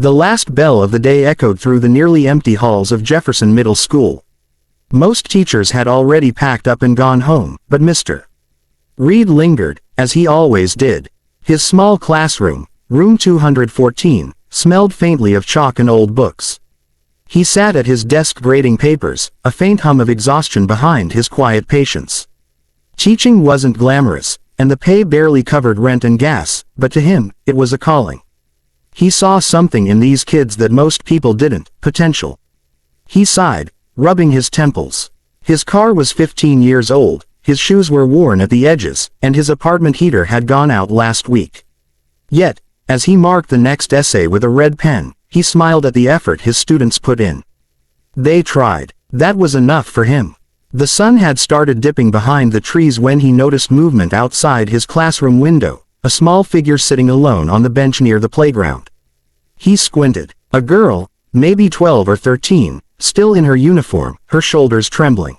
The last bell of the day echoed through the nearly empty halls of Jefferson Middle School. Most teachers had already packed up and gone home, but Mr. Reed lingered, as he always did. His small classroom, room 214, smelled faintly of chalk and old books. He sat at his desk grading papers, a faint hum of exhaustion behind his quiet patience. Teaching wasn't glamorous, and the pay barely covered rent and gas, but to him, it was a calling. He saw something in these kids that most people didn't: potential. He sighed, rubbing his temples. His car was 15 years old, his shoes were worn at the edges, and his apartment heater had gone out last week. Yet, as he marked the next essay with a red pen, he smiled at the effort his students put in. They tried. That was enough for him. The sun had started dipping behind the trees when he noticed movement outside his classroom window, a small figure sitting alone on the bench near the playground. He squinted. A girl, maybe 12 or 13, still in her uniform, her shoulders trembling.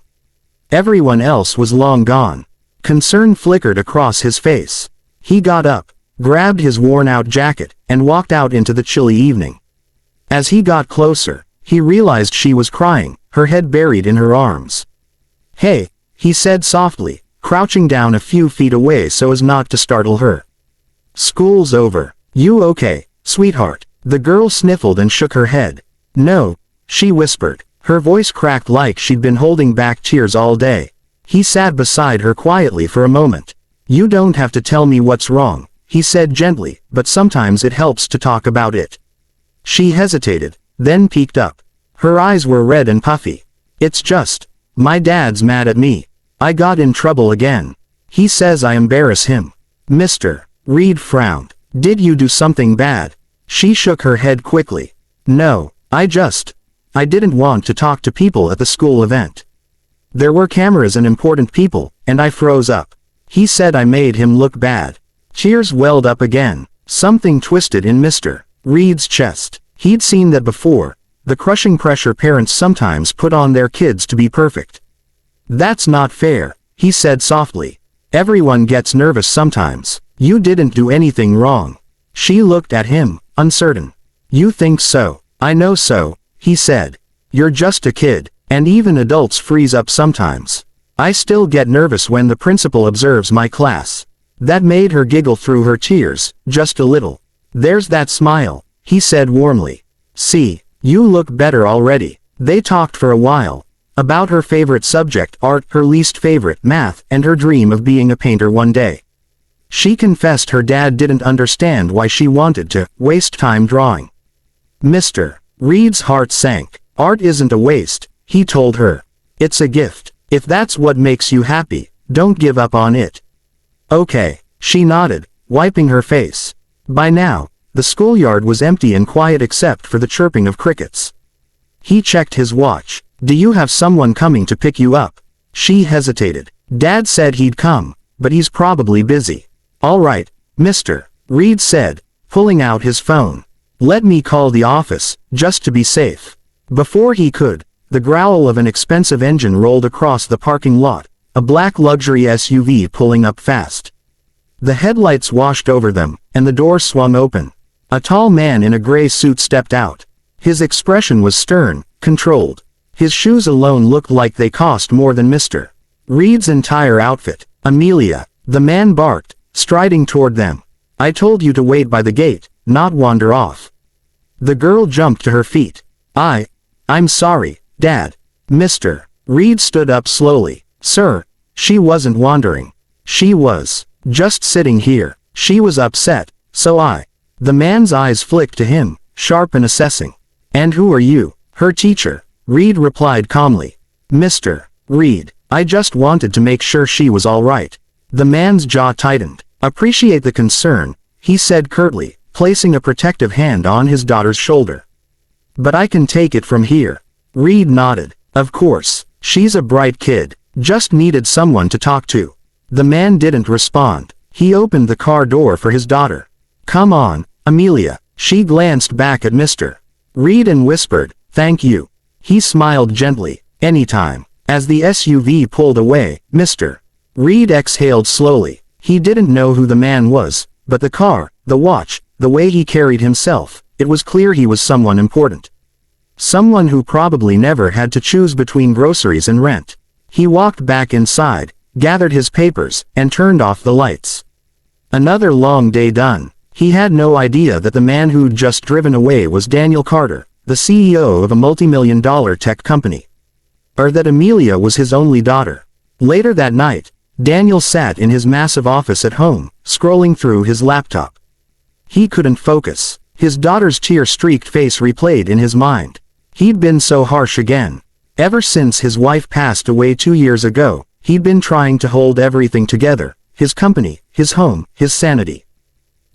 Everyone else was long gone. Concern flickered across his face. He got up, grabbed his worn-out jacket, and walked out into the chilly evening. As he got closer, he realized she was crying, her head buried in her arms. "Hey," he said softly, crouching down a few feet away so as not to startle her. "School's over. You okay, sweetheart?" The girl sniffled and shook her head. "No," she whispered. Her voice cracked like she'd been holding back tears all day. He sat beside her quietly for a moment. "You don't have to tell me what's wrong," he said gently, "but sometimes it helps to talk about it." She hesitated, then peeked up. Her eyes were red and puffy. "It's just, my dad's mad at me. I got in trouble again. He says I embarrass him." Mr. Reed frowned. "Did you do something bad?" She shook her head quickly. "No, I didn't want to talk to people at the school event. There were cameras and important people, and I froze up. He said I made him look bad." Tears welled up again. Something twisted in Mr. Reed's chest. He'd seen that before, the crushing pressure parents sometimes put on their kids to be perfect. "That's not fair," he said softly. "Everyone gets nervous sometimes. You didn't do anything wrong." She looked at him, uncertain. "You think so? I know so," he said. "You're just a kid, and even adults freeze up sometimes. I still get nervous when the principal observes my class." That made her giggle through her tears, just a little. "There's that smile," he said warmly. "See, you look better already." They talked for a while. About her favorite subject, art, her least favorite, math, and her dream of being a painter one day. She confessed her dad didn't understand why she wanted to waste time drawing. Mr. Reed's heart sank. "Art isn't a waste," he told her. "It's a gift. If that's what makes you happy, don't give up on it." "Okay," she nodded, wiping her face. By now, the schoolyard was empty and quiet except for the chirping of crickets. He checked his watch. "Do you have someone coming to pick you up?" She hesitated. "Dad said he'd come, but he's probably busy." "All right, Mr. Reed said, pulling out his phone. "Let me call the office, just to be safe." Before he could, the growl of an expensive engine rolled across the parking lot, a black luxury SUV pulling up fast. The headlights washed over them, and the door swung open. A tall man in a gray suit stepped out. His expression was stern, controlled. His shoes alone looked like they cost more than Mr. Reed's entire outfit. "Amelia," the man barked, striding toward them. "I told you to wait by the gate, not wander off." The girl jumped to her feet. I'm sorry, Dad." Mr. Reed stood up slowly. "Sir." She wasn't wandering. She was just sitting here. She was upset, so The man's eyes flicked to him, sharp and assessing. "And who are you?" "Her teacher," Reed replied calmly. "Mr. Reed, I just wanted to make sure she was all right." The man's jaw tightened. "Appreciate the concern," he said curtly, placing a protective hand on his daughter's shoulder. "But I can take it from here." Reed nodded. "Of course. She's a bright kid. Just needed someone to talk to." The man didn't respond. He opened the car door for his daughter. "Come on, Amelia." She glanced back at Mr. Reed and whispered, "Thank you." He smiled gently. "Anytime." As the SUV pulled away, Mr. Reed exhaled slowly. He didn't know who the man was, but the car, the watch, the way he carried himself, it was clear he was someone important. Someone who probably never had to choose between groceries and rent. He walked back inside, gathered his papers, and turned off the lights. Another long day done. He had no idea that the man who'd just driven away was Daniel Carter, the CEO of a multi-million-dollar tech company. Or that Amelia was his only daughter. Later that night, Daniel sat in his massive office at home, scrolling through his laptop. He couldn't focus. His daughter's tear-streaked face replayed in his mind. He'd been so harsh again. Ever since his wife passed away 2 years ago, he'd been trying to hold everything together, his company, his home, his sanity.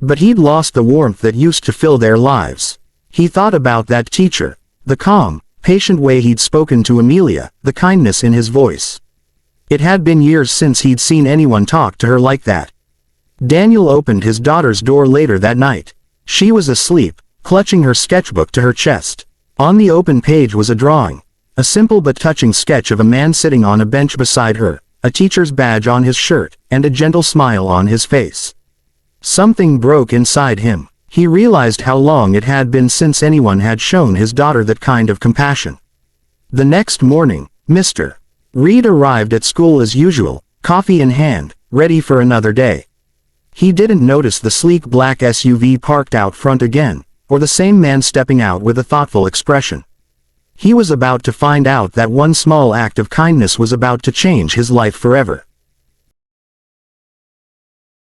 But he'd lost the warmth that used to fill their lives. He thought about that teacher, the calm, patient way he'd spoken to Amelia, the kindness in his voice. It had been years since he'd seen anyone talk to her like that. Daniel opened his daughter's door later that night. She was asleep, clutching her sketchbook to her chest. On the open page was a drawing. A simple but touching sketch of a man sitting on a bench beside her, a teacher's badge on his shirt, and a gentle smile on his face. Something broke inside him. He realized how long it had been since anyone had shown his daughter that kind of compassion. The next morning, Mr. Reed arrived at school as usual, coffee in hand, ready for another day. He didn't notice the sleek black SUV parked out front again, or the same man stepping out with a thoughtful expression. He was about to find out that one small act of kindness was about to change his life forever.